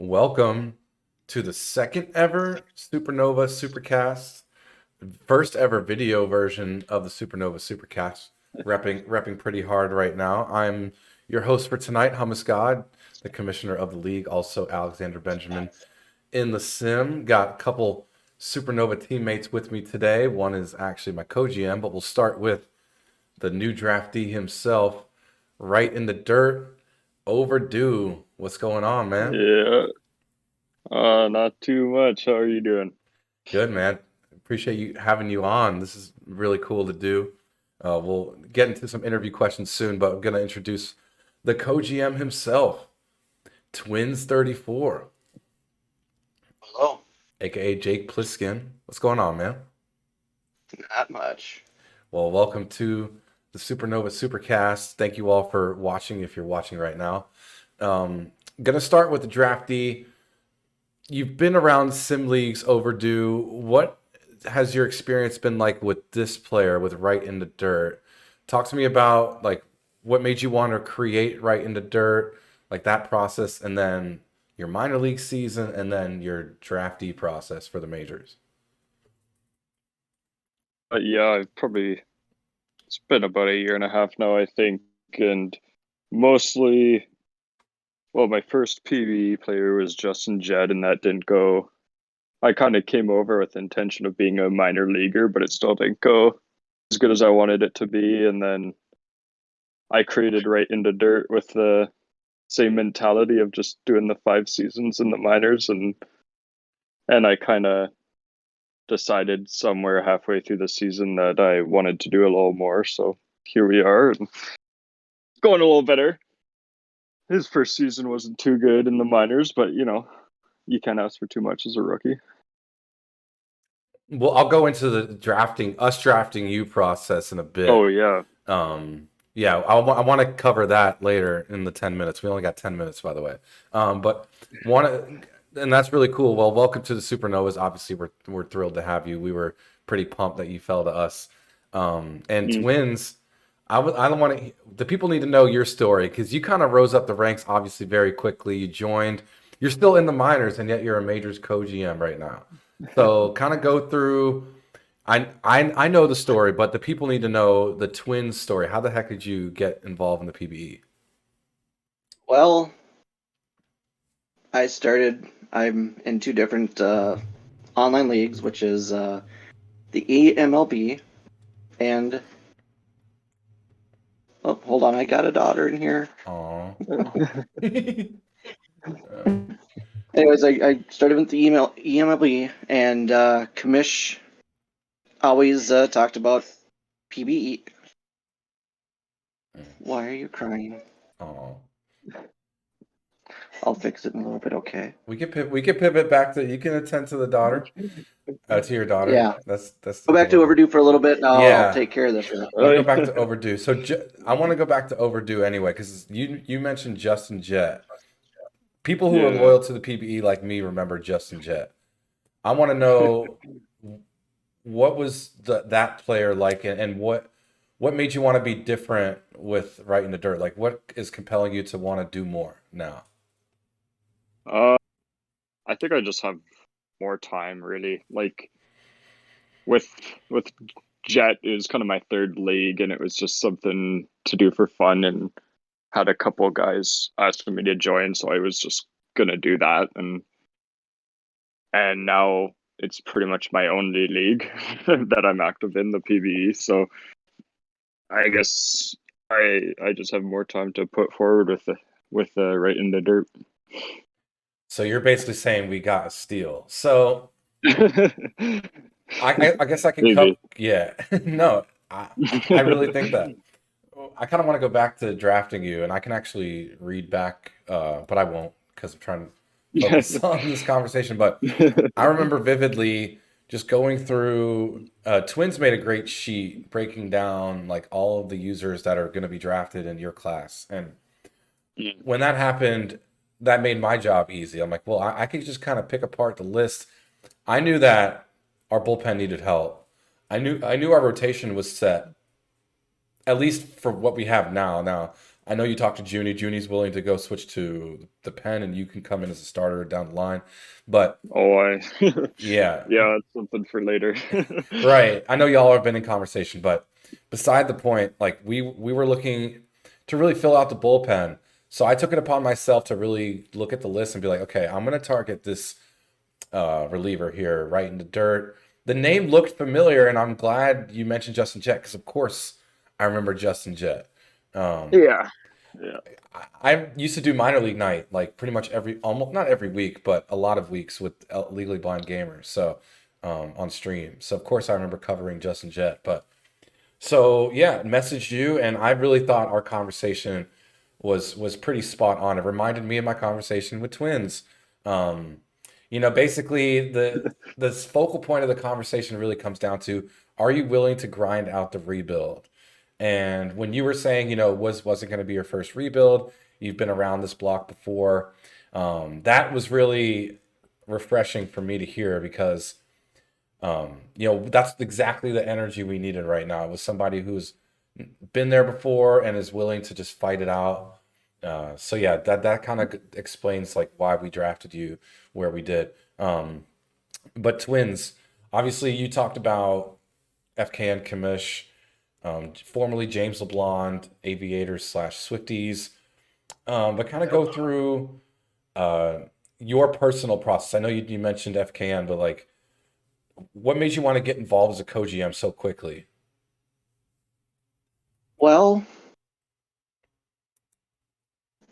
Welcome to the second ever Supernova Supercast, first ever video version of the Supernova Supercast. Repping pretty hard right now. I'm your host for tonight, Hummus God, the commissioner of the league, also Alexander Benjamin in the sim. Got a couple Supernova teammates with me today. One is actually my co-GM, but we'll start with the new draftee himself, right in the dirt. Overdoo. What's going on, man? Yeah, not too much. How are you doing? Good, man. Appreciate you having you on. This is really cool to do. We'll get into some interview questions soon, but I'm going to introduce the co-GM himself, Twins 34, Hello. aka Jake Plisskin. What's going on, man? Not much. Well, welcome to the Supernova Supercast. Thank you all for watching if you're watching right now. Going to start with the draftee. You've been around sim leagues, Overdoo. What has your experience been like with this player, with Right in the Dirt? Talk to me about like what made you want to create Right in the Dirt, like that process, and then your minor league season, and then your draftee process for the majors. Yeah, it's been about a year and a half now, I think, and mostly, well, my first PvE player was Justin Jed, and that didn't go. I kind of came over with the intention of being a minor leaguer, but it still didn't go as good as I wanted it to be. And then I created Right into Dirt with the same mentality of just doing the 5 seasons in the minors, and I kind of decided somewhere halfway through the season that I wanted to do a little more. So here we are, and going a little better. His first season wasn't too good in the minors, but you can't ask for too much as a rookie. Well, I'll go into the drafting you process in a bit. Oh yeah, Yeah, I want to cover that later in the 10 minutes. We only got 10 minutes, by the way. But want to, and that's really cool. Well, welcome to the Supernovas. Obviously, we're thrilled to have you. We were pretty pumped that you fell to us. And Twins, I don't want to. The people need to know your story because you kind of rose up the ranks, obviously, very quickly. You joined. You're still in the minors, and yet you're a majors co-GM right now. So, kind of go through. I know the story, but the people need to know the Twins story. How the heck did you get involved in the PBE? Well, I'm in two different online leagues, which is the EMLB and. Oh, hold on. I got a daughter in here. Aw. Anyways, I started with the EMLB, and Kamish always talked about PBE. Why are you crying? Aw. I'll fix it in a little bit, okay? We could pivot back to you can attend to the daughter, to your daughter. Yeah. That's Go back to Overdue for a little bit, and I'll Yeah. take care of this. I'll go back to Overdue. So I want to go back to Overdue anyway because you mentioned Justin Jett. People who are Yeah. loyal to the PBE like me remember Justin Jett. I want to know what was that player like, and what made you want to be different with Right in the Dirt? Like, what is compelling you to want to do more now? uh, I think I just have more time, really. Like with with Jet, it was kind of my third league, and it was just something to do for fun, and had a couple guys asking me to join, so I was just gonna do that, and now it's pretty much my only league that I'm active in, the PBE. So I guess I just have more time to put forward with Right in the Dirt. So you're basically saying we got a steal. So I guess I can Maybe. Yeah, no, I really think that. I kind of want to go back to drafting you, and I can actually read back, but I won't because I'm trying to focus on this conversation. But I remember vividly just going through. Twins made a great sheet breaking down like all of the users that are going to be drafted in your class, and when that happened, that made my job easy. I'm like, well, I could just kind of pick apart the list. I knew that our bullpen needed help. I knew our rotation was set, at least for what we have now. Now, I know you talked to Junie. Junie's willing to go switch to the pen, and you can come in as a starter down the line. But Oh, I yeah, yeah, it's something for later. right. I know y'all have been in conversation, but beside the point, like we were looking to really fill out the bullpen. So I took it upon myself to really look at the list and be like, okay, I'm going to target this reliever here, right in the dirt. The name looked familiar, and I'm glad you mentioned Justin Jett because, of course, I remember Justin Jett. Um, Yeah, yeah. I used to do minor league night like pretty much almost not every week, but a lot of weeks with Legally Blind Gamers. So on stream. So of course I remember covering Justin Jett. But so yeah, messaged you, and I really thought our conversation was pretty spot on. It reminded me of my conversation with Twins. Um, basically the focal point of the conversation really comes down to: are you willing to grind out the rebuild? And when you were saying, wasn't going to be your first rebuild, you've been around this block before. That was really refreshing for me to hear because, that's exactly the energy we needed right now. It was somebody who's been there before and is willing to just fight it out. So yeah, that kind of explains like why we drafted you where we did. But Twins, obviously, you talked about FKN Kamish, formerly James LeBlond, Aviators slash Swifties. But kind of go through uh, your personal process. I know you mentioned FKN, but like, what made you want to get involved as a co-GM so quickly? Well,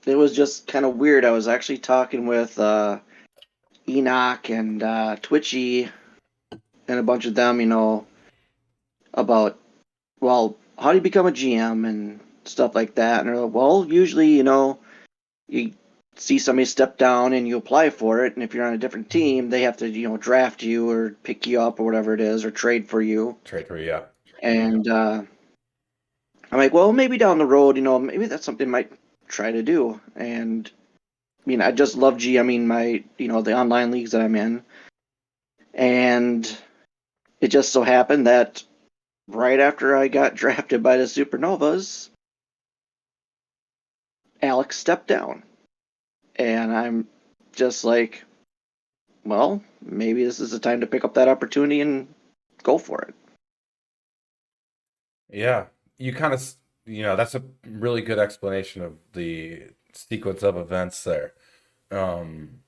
it was just kind of weird. I was actually talking with Enoch and Twitchy and a bunch of them, about, well, how do you become a GM and stuff like that. And they're like, well, usually, you see somebody step down and you apply for it. And if you're on a different team, they have to, draft you or pick you up or whatever it is or trade for you. Trade for you, yeah. And I'm like, well, maybe down the road, maybe that's something I might try to do. And I mean, I just love GMing my, the online leagues that I'm in. And it just so happened that right after I got drafted by the Supernovas, Alex stepped down. And I'm just like, well, maybe this is the time to pick up that opportunity and go for it. Yeah, you kind of, that's a really good explanation of the sequence of events there. Um,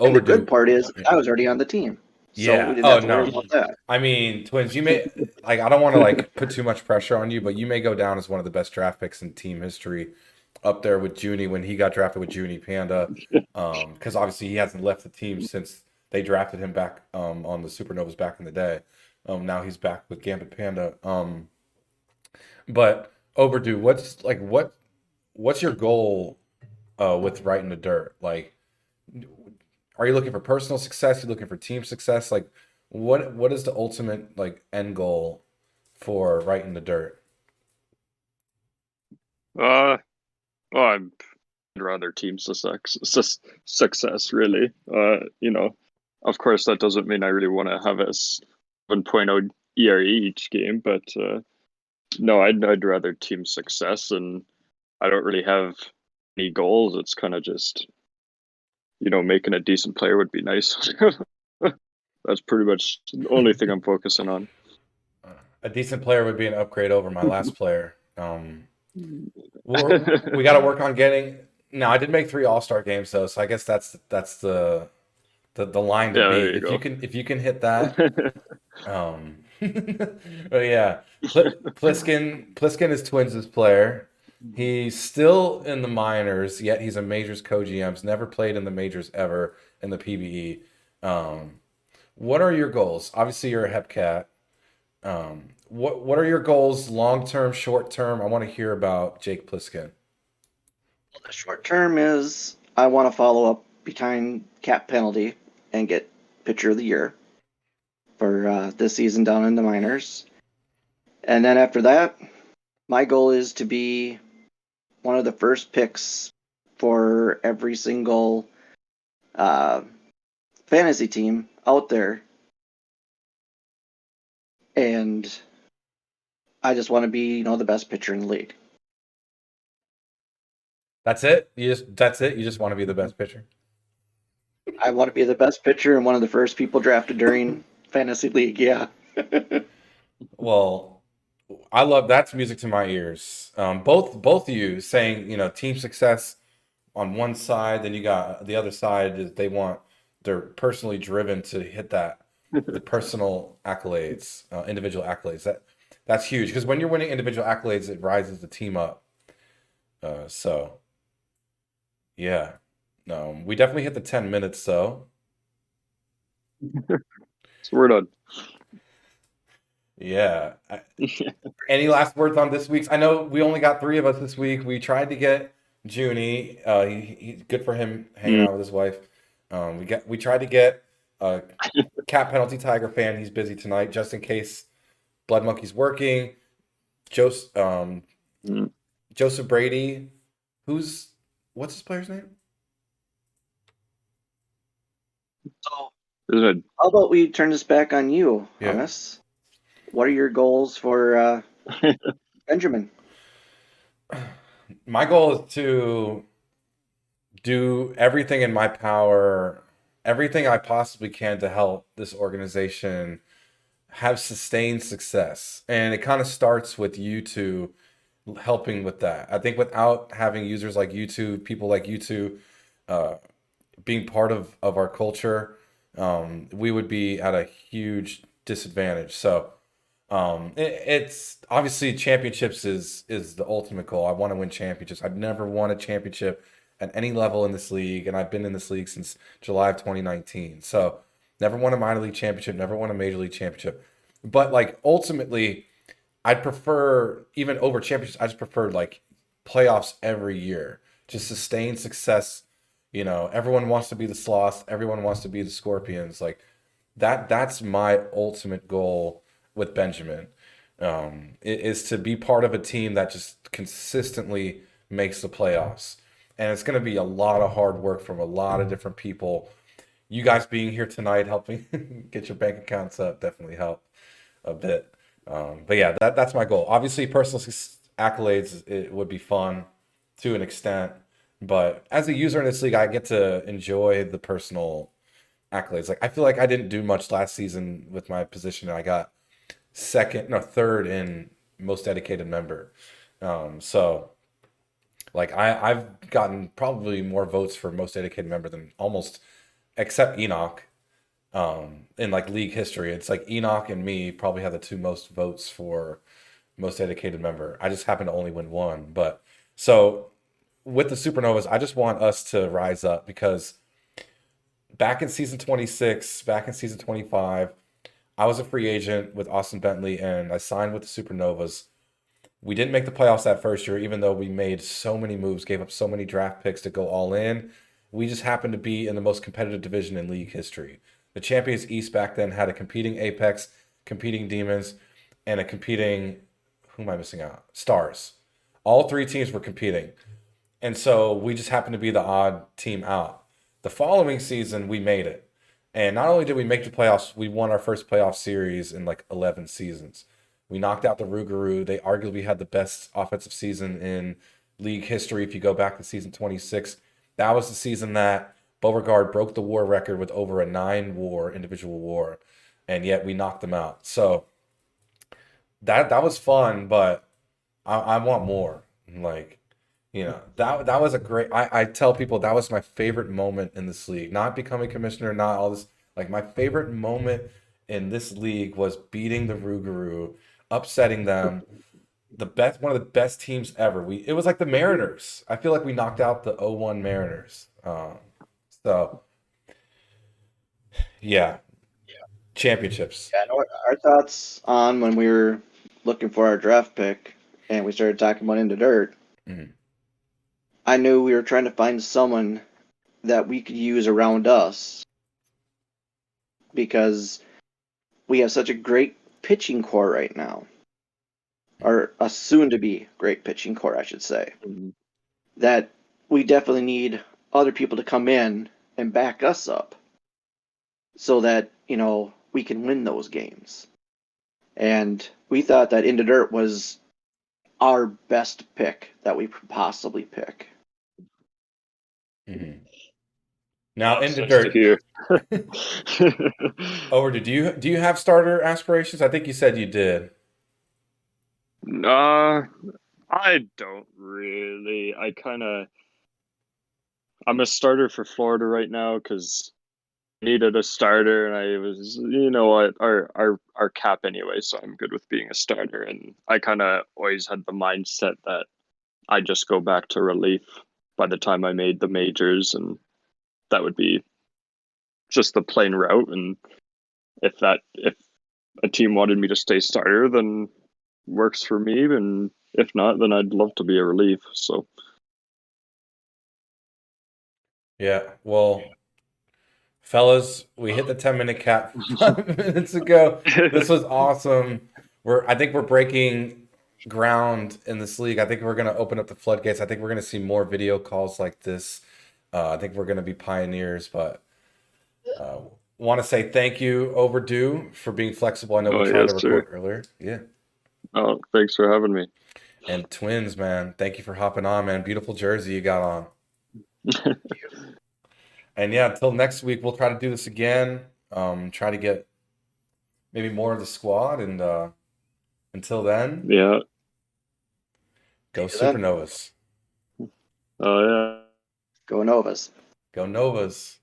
And the good Overdoo. part is I was already on the team. So we Yeah. didn't Oh have to worry no. about that. I mean, Twins, you may like I don't want to like put too much pressure on you, but you may go down as one of the best draft picks in team history, up there with Junie when he got drafted with Junie Panda. Because obviously he hasn't left the team since they drafted him back on the Supernovas back in the day. Now he's back with Gambit Panda. But Overdue, what's your goal with Right in the Dirt? Like, are you looking for personal success? You looking for team success? Like, what is the ultimate like end goal for Right in the Dirt? Uh, well, I'd rather team success really. Of course that doesn't mean I really want to have a 7.0 ERE each game, but no, I'd rather team success, and I don't really have any goals. It's kind of just making a decent player would be nice. That's pretty much the only thing I'm focusing on. A decent player would be an upgrade over my last player. We got to work on getting. Now, I did make 3 All-Star games though, so I guess that's the line to Yeah, there beat. you go. If you can hit that, but yeah, Plisskin is Twins' player. He's still in the minors, yet he's a majors co-GM's. Never played in the majors ever in the PBE. What are your goals? Obviously, you're a Hepcat. What are your goals, long term, short term? I want to hear about Jake Plisskin. Well, the short term is I want to follow up behind cap penalty and get pitcher of the year for this season down in the minors. And then after that, my goal is to be one of the first picks for every single uh, fantasy team out there. And I just want to be, the best pitcher in the league. That's it. That's it. You just want to be the best pitcher. I want to be the best pitcher and one of the first people drafted during fantasy league. Yeah. Well, I love that's music to my ears. Both of you saying team success on one side, then you got the other side is they're personally driven to hit the personal accolades, individual accolades. That's huge because when you're winning individual accolades, it rises the team up. So yeah, we definitely hit the 10 minutes though. So we're done. Yeah. Any last words on this week's? I know we only got 3 of us this week. We tried to get Junie. He's good for him hanging out with his wife. We tried to get a Cat Penalty Tiger fan. He's busy tonight, just in case Blood Monkey's working. Joseph Joseph Brady. What's his player's name? So, Isn't how about we turn this back on you, Yeah. Hummus? What are your goals for Benjamin? My goal is to do everything in my power, everything I possibly can to help this organization have sustained success. And it kind of starts with you two helping with that. I think without having users like you two, people like you two, being part of our culture, we would be at a huge disadvantage. So it's obviously championships is the ultimate goal. I want to win championships. I've never won a championship at any level in this league, and I've been in this league since July of 2019. So never won a minor league championship, never won a major league championship. But like ultimately, I'd prefer even over championships. I just prefer like playoffs every year, just sustain success. Everyone wants to be the Sloths. Everyone wants to be the Scorpions. Like that's my ultimate goal with Benjamin. Is to be part of a team that just consistently makes the playoffs. And it's going to be a lot of hard work from a lot of different people. You guys being here tonight, helping get your bank accounts up, definitely help a bit. But yeah, that's my goal. Obviously, personal accolades it would be fun to an extent, but as a user in this league, I get to enjoy the personal accolades. Like I feel like I didn't do much last season with my position, and I got third in most dedicated member. So like I've gotten probably more votes for most dedicated member than almost except Enoch. In like league history, it's like Enoch and me probably have the 2 most votes for most dedicated member. I just happen to only win 1. But so with the Supernovas, I just want us to rise up because back in season 26, back in season 25, I was a free agent with Austin Bentley and I signed with the Supernovas. We didn't make the playoffs that first year, even though we made so many moves, gave up so many draft picks to go all in. We just happened to be in the most competitive division in league history. The Champions East back then had a competing Apex, competing Demons, and a competing, who am I missing out? Stars. All 3 teams were competing. And so we just happened to be the odd team out. The following season, we made it. And not only did we make the playoffs, we won our first playoff series in like 11 seasons. We knocked out the Rougarou. They arguably had the best offensive season in league history. If you go back to season 26, that was the season that Beauregard broke the war record with over a 9-war individual war, and yet we knocked them out. So that was fun, but I want more. Like, that was a great. I tell people that was my favorite moment in this league. Not becoming commissioner, not all this. Like my favorite moment in this league was beating the Rougarou, upsetting them. One of the best teams ever. It was like the Mariners. I feel like we knocked out the 0-1 Mariners. So yeah, championships. Yeah, and our thoughts on when we were looking for our draft pick and we started talking about Indadert. Mhm. I knew we were trying to find someone that we could use around us because we have such a great pitching core right now, or a soon-to-be great pitching core, I should say, that we definitely need other people to come in and back us up so that, we can win those games. And we thought that Indadert was our best pick that we could possibly pick. Mm-hmm. Now, That's into nice to dirt. hear. Overdoo. Do you have starter aspirations? I think you said you did. I don't really. I'm a starter for Florida right now because needed a starter, and I was, you know what, our cap anyway, so I'm good with being a starter. And I kind of always had the mindset that I just go back to relief by the time I made the majors, and that would be just the plain route. And if a team wanted me to stay starter, then works for me, and if not, then I'd love to be a relief. So Yeah. Well, fellas, we hit the 10-minute cap 5 minutes ago. This was awesome. I think we're breaking ground in this league. I think we're going to open up the floodgates. I think we're going to see more video calls like this. I think we're going to be pioneers, but uh, want to say thank you, Overdoo, for being flexible. I know we oh tried to yes, sir. record earlier. Yeah. Oh, thanks for having me. And Twins, man, thank you for hopping on, man. Beautiful jersey you got on. And yeah, until next week, we'll try to do this again. Try to get maybe more of the squad. And until then, Yeah. go See you then. Supernovas. Oh yeah. Go Novas. Go Novas.